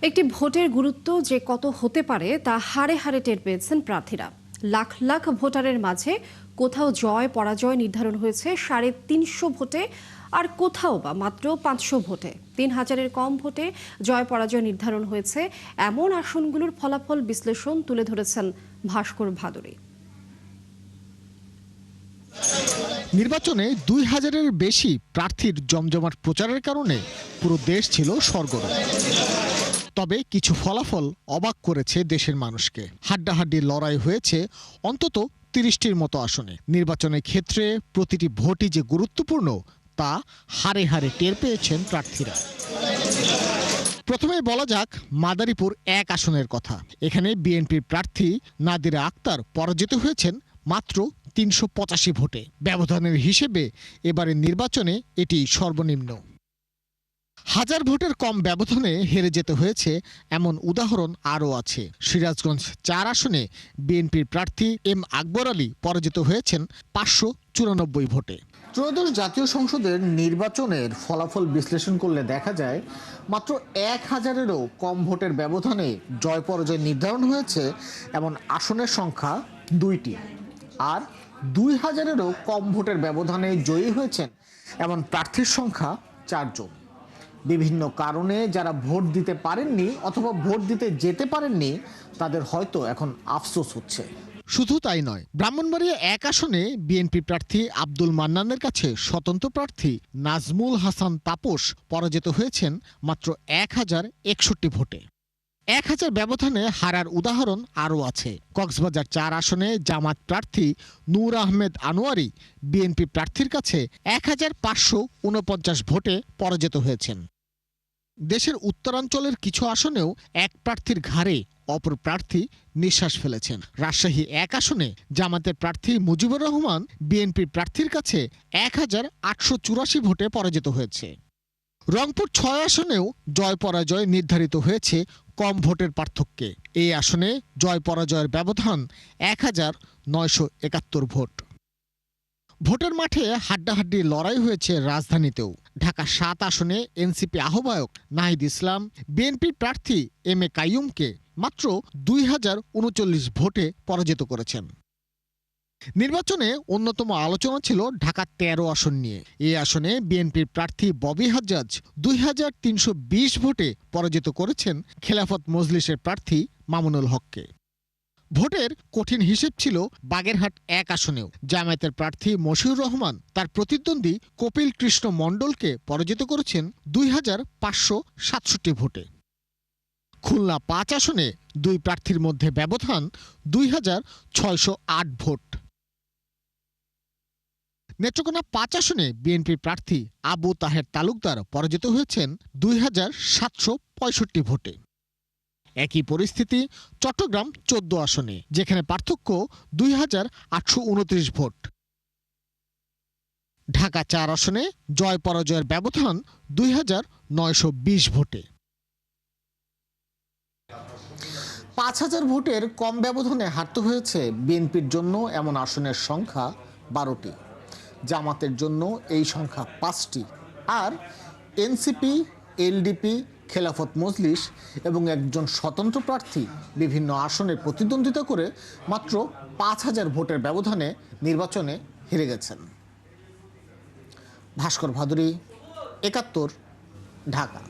একটি ভোটের গুরুত্ব যে কত হতে পারে তা হাড়ে হাড়ে টের পেয়েছেন প্রার্থীরা। লাখ লাখ ভোটারের মাঝে কোথাও জয় পরাজয় নির্ধারণ হয়েছে 350 ভোটে, আর কোথাও বা মাত্র 500 ভোটে। 3000-এর কম ভোটে জয় পরাজয় নির্ধারণ হয়েছে এমন আসনগুলোর ফলাফল বিশ্লেষণ তুলে ধরেছেন ভাস্কর ভাদুরী। নির্বাচনে 2000-এর বেশি প্রার্থীর জমজমাট প্রচারের কারণে পুরো দেশ ছিল সরগরম। তবে কিছু ফলাফল অবাক করেছে দেশের মানুষকে। হাড্ডাহাড্ডি লড়াই হয়েছে অন্তত 30টির মতো আসনে। নির্বাচনের ক্ষেত্রে প্রতিটি ভোটই যে গুরুত্বপূর্ণ তা হাড়ে হাড়ে টের পেয়েছেন প্রার্থীরা। প্রথমে বলা যাক মাদারীপুর 1 আসনের কথা। এখানে বিএনপির প্রার্থী নাদিরা আক্তার পরাজিত হয়েছেন মাত্র 385 ভোটে। ব্যবধানের হিসেবে এবারের নির্বাচনে এটি সর্বনিম্ন। হাজার ভোটের কম ব্যবধানে হেরে যেতে হয়েছে এমন উদাহরণ আরও আছে। সিরাজগঞ্জ 4 আসনে বিএনপির প্রার্থী এম আকবর আলী পরাজিত হয়েছেন 594 ভোটে। ত্রয়োদশ জাতীয় সংসদের নির্বাচনের ফলাফল বিশ্লেষণ করলে দেখা যায় মাত্র 1000-এরও কম ভোটের ব্যবধানে জয় পরাজয় নির্ধারণ হয়েছে এমন আসনের সংখ্যা 2টি, আর 2000-এরও কম ভোটের ব্যবধানে জয়ী হয়েছেন এমন প্রার্থীর সংখ্যা 4 জন। বিভিন্ন কারণে যারা ভোট দিতে পারেননি অথবা ভোট দিতে যেতে পারেননি তাদের হয়তো এখন আফসোস হচ্ছে। শুধু তাই নয়, ব্রাহ্মণবাড়িয়া 1 আসনে বিএনপি প্রার্থী আব্দুল মান্নানের কাছে স্বতন্ত্র প্রার্থী নাজমুল হাসান তাপস পরাজিত হয়েছেন মাত্র 1061 ভোটে। 1000 ব্যবধানে হারার উদাহরণ আরও আছে। কক্সবাজার 4 আসনে জামাত প্রার্থী নূর আহমেদ আনোয়ারি বিএনপি প্রার্থীর কাছে 1549 ভোটে পরাজিত হয়েছেন। দেশের উত্তরাঞ্চলের কিছু আসনেও এক প্রার্থীর ঘাড়ে অপর প্রার্থী নিঃশ্বাস ফেলেছেন। রাজশাহী 1 আসনে জামাতের প্রার্থী মুজিবুর রহমান বিএনপির প্রার্থীর কাছে 1884 ভোটে পরাজিত হয়েছে। রংপুর 6 আসনেও জয় পরাজয় নির্ধারিত হয়েছে কম ভোটের পার্থক্যে। এই আসনে জয় পরাজয়ের ব্যবধান 1971 ভোট। ভোটের মাঠে হাড্ডাহাড্ডি লড়াই হয়েছে রাজধানীতেও। ঢাকা 7 আসনে এনসিপি আহ্বায়ক নাহিদ ইসলাম বিএনপির প্রার্থী এম এ কাইয়ুমকে মাত্র 2039 ভোটে পরাজিত করেছেন। নির্বাচনে অন্যতম আলোচনা ছিল ঢাকা 13 আসন নিয়ে। এই আসনে বিএনপির প্রার্থী ববি হাজ্জাজ 2320 ভোটে পরাজিত করেছেন খেলাফত মজলিসের প্রার্থী মামুনুল হককে। ভোটের কঠিন হিসেব ছিল বাগেরহাট 1 আসনেও। জামায়াতের প্রার্থী মশিউর রহমান তার প্রতিদ্বন্দ্বী কপিল কৃষ্ণ মণ্ডলকে পরাজিত করেছেন 2567 ভোটে। খুলনা 5 আসনে দুই প্রার্থীর মধ্যে ব্যবধান 2608 ভোট। নেত্রকোনা 5 আসনে বিএনপির প্রার্থী আবু তাহের তালুকদার পরাজিত হয়েছেন 2765 ভোটে। একই পরিস্থিতি চট্টগ্রাম 14 আসনে, যেখানে পার্থক্য 2829 ভোট। ঢাকা 4 আসনে জয় পরাজয়ের ব্যবধান 2920 ভোটে। 5000 ভোটের কম ব্যবধানে হারতে হয়েছে বিএনপির জন্য এমন আসনের সংখ্যা 12টি, জামাতের জন্য এই সংখ্যা 5টি, আর এনসিপি, এলডিপি, খেলাফত মজলিস এবং একজন স্বতন্ত্র প্রার্থী বিভিন্ন আসনে প্রতিদ্বন্দ্বিতা করে মাত্র 5000 ভোটের ব্যবধানে নির্বাচনে হেরে গেছেন। ভাস্কর ভাদুরী, 71, ঢাকা।